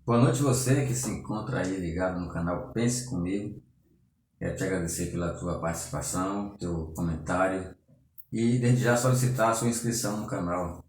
Boa noite você que se encontra aí ligado no canal Pense Comigo. Quero te agradecer pela tua participação, teu comentário e desde já solicitar a sua inscrição no canal,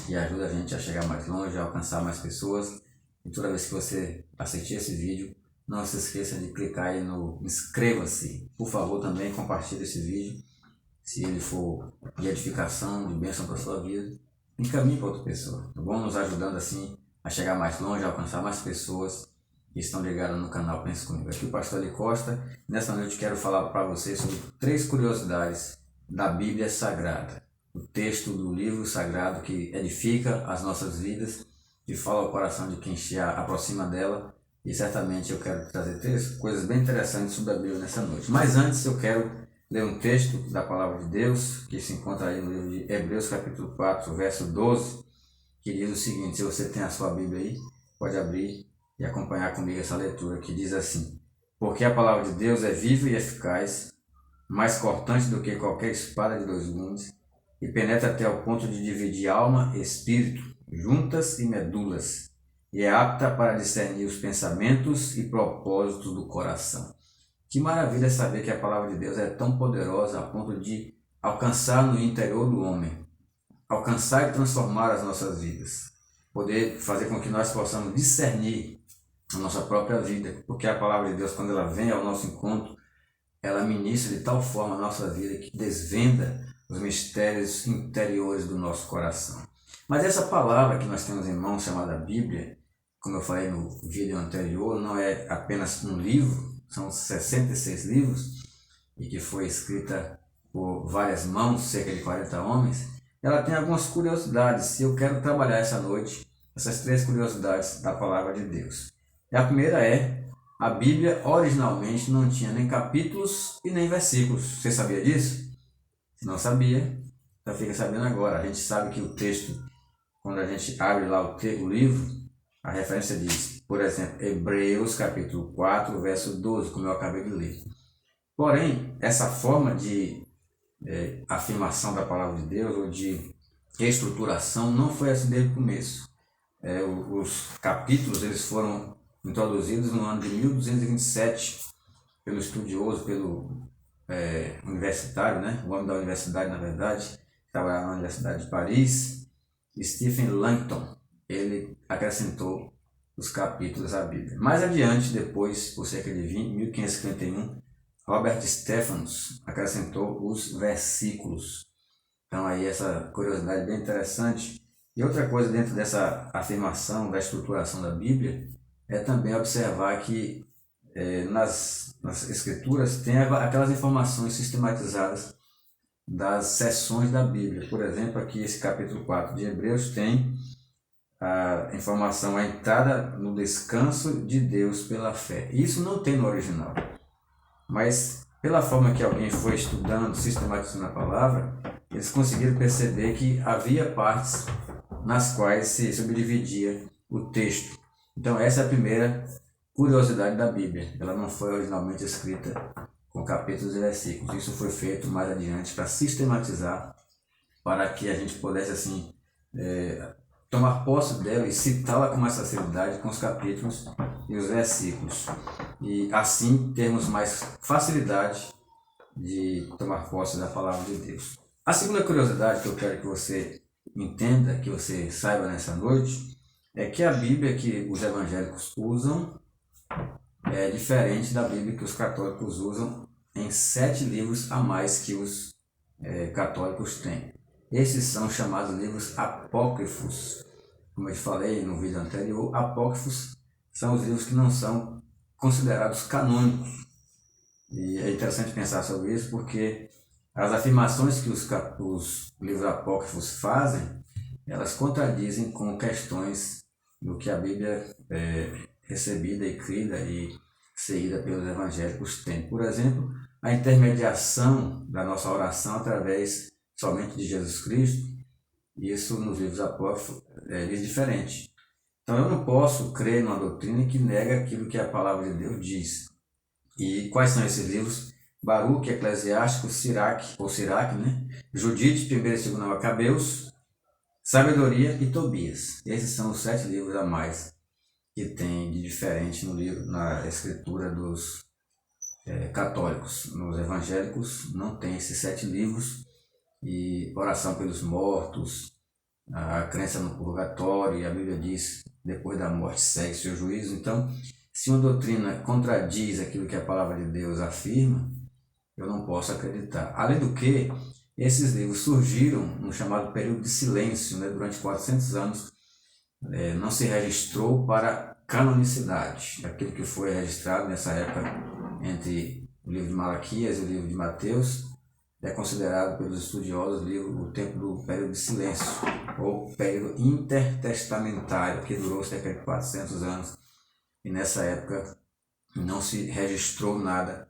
que ajuda a gente a chegar mais longe, a alcançar mais pessoas. E toda vez que você assistir esse vídeo, não se esqueça de clicar aí no inscreva-se. Por favor, também compartilhe esse vídeo, se ele for de edificação, de bênção para a sua vida. Encaminhe para outra pessoa, tá bom? Nos ajudando assim a chegar mais longe, a alcançar mais pessoas que estão ligadas no canal Pense Comigo. Aqui o pastor Ali Costa. Nessa noite quero falar para vocês sobre 3 curiosidades da Bíblia Sagrada. O texto do livro sagrado que edifica as nossas vidas, que fala ao coração de quem se aproxima dela. E certamente eu quero trazer 3 coisas bem interessantes sobre a Bíblia nessa noite. Mas antes eu quero ler um texto da Palavra de Deus, que se encontra aí no livro de Hebreus capítulo 4, verso 12, que diz o seguinte: se você tem a sua Bíblia aí, pode abrir e acompanhar comigo essa leitura, que diz assim: porque a palavra de Deus é viva e eficaz, mais cortante do que qualquer espada de 2 gumes, e penetra até o ponto de dividir alma e espírito, juntas e medulas, e é apta para discernir os pensamentos e propósitos do coração. Que maravilha saber que a palavra de Deus é tão poderosa a ponto de alcançar no interior do homem, alcançar e transformar as nossas vidas, poder fazer com que nós possamos discernir a nossa própria vida, porque a palavra de Deus, quando ela vem ao nosso encontro, ela ministra de tal forma a nossa vida que desvenda os mistérios interiores do nosso coração. Mas essa palavra que nós temos em mãos, chamada Bíblia, como eu falei no vídeo anterior, não é apenas um livro, são 66 livros, e que foi escrita por várias mãos, cerca de 40 homens. Ela tem algumas curiosidades, e eu quero trabalhar essa noite essas 3 curiosidades da palavra de Deus. E a primeira é: a Bíblia originalmente não tinha nem capítulos e nem versículos. Você sabia disso? Se não sabia, já fica sabendo agora. A gente sabe que o texto, quando a gente abre lá o livro, a referência diz, por exemplo, Hebreus capítulo 4, verso 12, como eu acabei de ler. Porém, essa forma de afirmação da palavra de Deus, ou de estruturação, não foi assim desde o começo. Os capítulos eles foram introduzidos no ano de 1227 pelo estudioso, pelo universitário, né? O homem da universidade, na verdade, trabalhava na Universidade de Paris, Stephen Langton. Ele acrescentou os capítulos à Bíblia. Mais adiante, depois, por cerca de 1551, Robert Stephanus acrescentou os versículos. Então aí essa curiosidade bem interessante. E outra coisa dentro dessa afirmação da estruturação da Bíblia é também observar que nas escrituras tem aquelas informações sistematizadas das seções da Bíblia. Por exemplo, aqui esse capítulo 4 de Hebreus tem a informação, a entrada no descanso de Deus pela fé. Isso não tem no original, mas pela forma que alguém foi estudando, sistematizando a palavra, eles conseguiram perceber que havia partes nas quais se subdividia o texto. Então essa é a primeira curiosidade da Bíblia. Ela não foi originalmente escrita com capítulos e versículos. Isso foi feito mais adiante para sistematizar, para que a gente pudesse assim tomar posse dela e citá-la com mais facilidade com os capítulos e os versículos. E assim termos mais facilidade de tomar posse da palavra de Deus. A segunda curiosidade que eu quero que você entenda, que você saiba nessa noite, é que a Bíblia que os evangélicos usam é diferente da Bíblia que os católicos usam, em 7 livros a mais que os católicos têm. Esses são chamados livros apócrifos. Como eu te falei no vídeo anterior, apócrifos são os livros que não são considerados canônicos. E é interessante pensar sobre isso, porque as afirmações que os livros apócrifos fazem, elas contradizem com questões do que a Bíblia recebida e crida e seguida pelos evangélicos tem. Por exemplo, a intermediação da nossa oração através somente de Jesus Cristo. Isso nos livros apócrifos diz diferente. Então eu não posso crer numa doutrina que nega aquilo que a palavra de Deus diz. E quais são esses livros? Baruque, Eclesiástico, Siraque, né? Judite, 1º e 2º Macabeus, Sabedoria e Tobias. Esses são os 7 livros a mais que tem diferente no livro, na escritura dos católicos. Nos evangélicos não tem esses 7 livros, e oração pelos mortos, a crença no purgatório, e a Bíblia diz, depois da morte segue seu juízo. Então, se uma doutrina contradiz aquilo que a palavra de Deus afirma, eu não posso acreditar. Além do que, esses livros surgiram no chamado período de silêncio, né? Durante 400 anos não se registrou para canonicidade. Aquilo que foi registrado nessa época entre o livro de Malaquias e o livro de Mateus é considerado pelos estudiosos o tempo do período de silêncio, ou período intertestamentário, que durou cerca de 400 anos, e nessa época não se registrou nada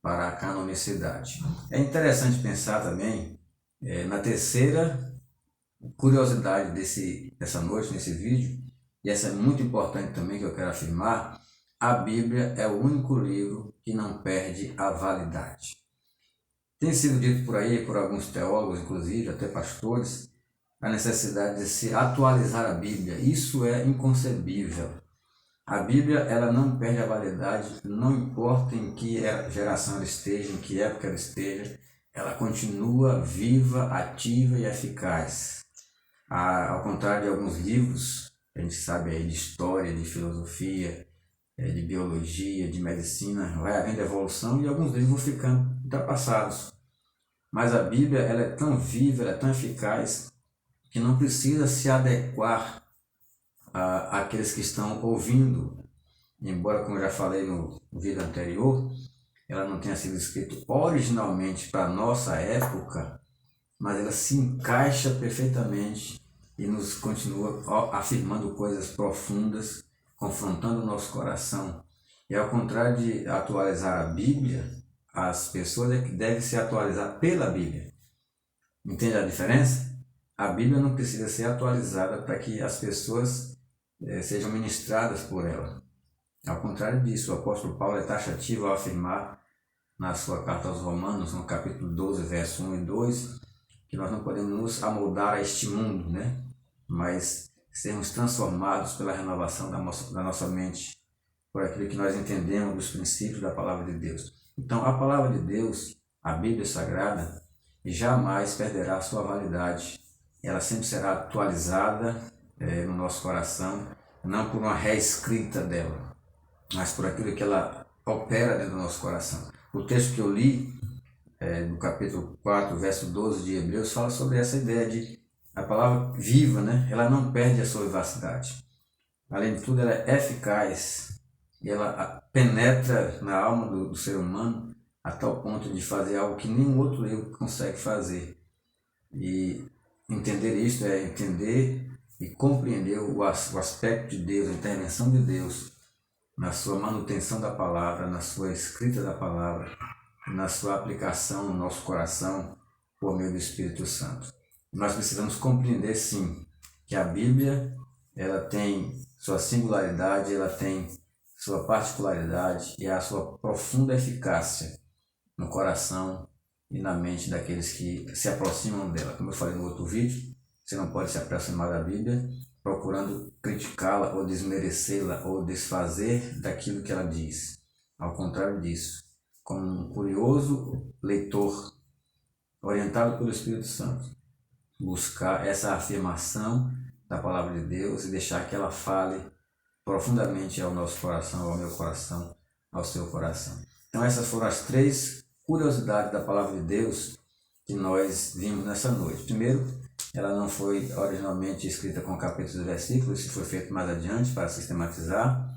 para a canonicidade. É interessante pensar também na terceira curiosidade dessa noite, nesse vídeo, e essa é muito importante também, que eu quero afirmar: a Bíblia é o único livro que não perde a validade. Tem sido dito por aí, por alguns teólogos, inclusive, até pastores, a necessidade de se atualizar a Bíblia. Isso é inconcebível. A Bíblia, ela não perde a validade, não importa em que geração ela esteja, em que época ela esteja, ela continua viva, ativa e eficaz. Ao contrário de alguns livros, a gente sabe aí de história, de filosofia, de biologia, de medicina, vai havendo evolução e alguns livros vão ficando ultrapassados. Mas a Bíblia, ela é tão viva, ela é tão eficaz, que não precisa se adequar àqueles que estão ouvindo. Embora, como eu já falei no vídeo anterior, ela não tenha sido escrita originalmente para a nossa época, mas ela se encaixa perfeitamente e nos continua afirmando coisas profundas, confrontando o nosso coração. E ao contrário de atualizar a Bíblia, as pessoas é que devem se atualizar pela Bíblia. Entende a diferença? A Bíblia não precisa ser atualizada para que as pessoas sejam ministradas por ela. Ao contrário disso, o apóstolo Paulo é taxativo ao afirmar na sua carta aos Romanos, no capítulo 12, verso 1 e 2, que nós não podemos nos amoldar a este mundo, né? Mas sermos transformados pela renovação da nossa mente, por aquilo que nós entendemos dos princípios da palavra de Deus. Então, a palavra de Deus, a Bíblia Sagrada, jamais perderá sua validade. Ela sempre será atualizada no nosso coração, não por uma reescrita dela, mas por aquilo que ela opera dentro do nosso coração. O texto que eu li, no capítulo 4, verso 12 de Hebreus, fala sobre essa ideia de a palavra viva, né? Ela não perde a sua vivacidade. Além de tudo, ela é eficaz e ela penetra na alma do ser humano a tal ponto de fazer algo que nenhum outro livro consegue fazer. E entender isto é entender e compreender o aspecto de Deus, a intervenção de Deus na sua manutenção da palavra, na sua escrita da palavra, na sua aplicação no nosso coração por meio do Espírito Santo. Nós precisamos compreender, sim, que a Bíblia ela tem sua singularidade, ela tem sua particularidade e a sua profunda eficácia no coração e na mente daqueles que se aproximam dela. Como eu falei no outro vídeo, você não pode se aproximar da Bíblia procurando criticá-la ou desmerecê-la ou desfazer daquilo que ela diz. Ao contrário disso, como um curioso leitor orientado pelo Espírito Santo, buscar essa afirmação da palavra de Deus e deixar que ela fale profundamente ao nosso coração, ao meu coração, ao seu coração. Então essas foram as 3 curiosidades da palavra de Deus que nós vimos nessa noite. Primeiro, ela não foi originalmente escrita com capítulos e versículos, isso foi feito mais adiante para sistematizar.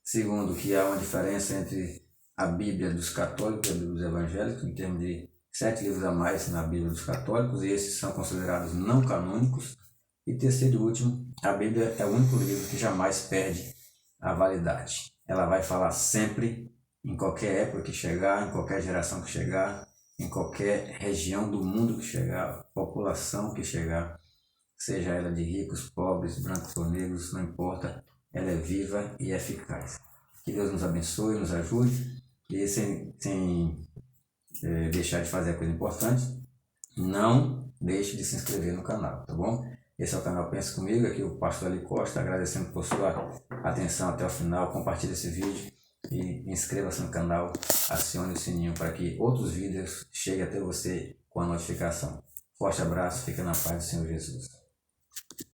Segundo, que há uma diferença entre a Bíblia dos católicos e a Bíblia dos evangélicos, em termos de 7 livros a mais na Bíblia dos católicos, e esses são considerados não canônicos. E terceiro e último, a Bíblia é o único livro que jamais perde a validade. Ela vai falar sempre, em qualquer época que chegar, em qualquer geração que chegar, em qualquer região do mundo que chegar, população que chegar, seja ela de ricos, pobres, brancos ou negros, não importa, ela é viva e eficaz. Que Deus nos abençoe, nos ajude, e sem deixar de fazer a coisa importante, não deixe de se inscrever no canal, tá bom? Esse é o canal Pensa Comigo, aqui o pastor Ali Costa, agradecendo por sua atenção até o final, compartilhe esse vídeo e inscreva-se no canal, acione o sininho para que outros vídeos cheguem até você com a notificação. Forte abraço, fica na paz do Senhor Jesus.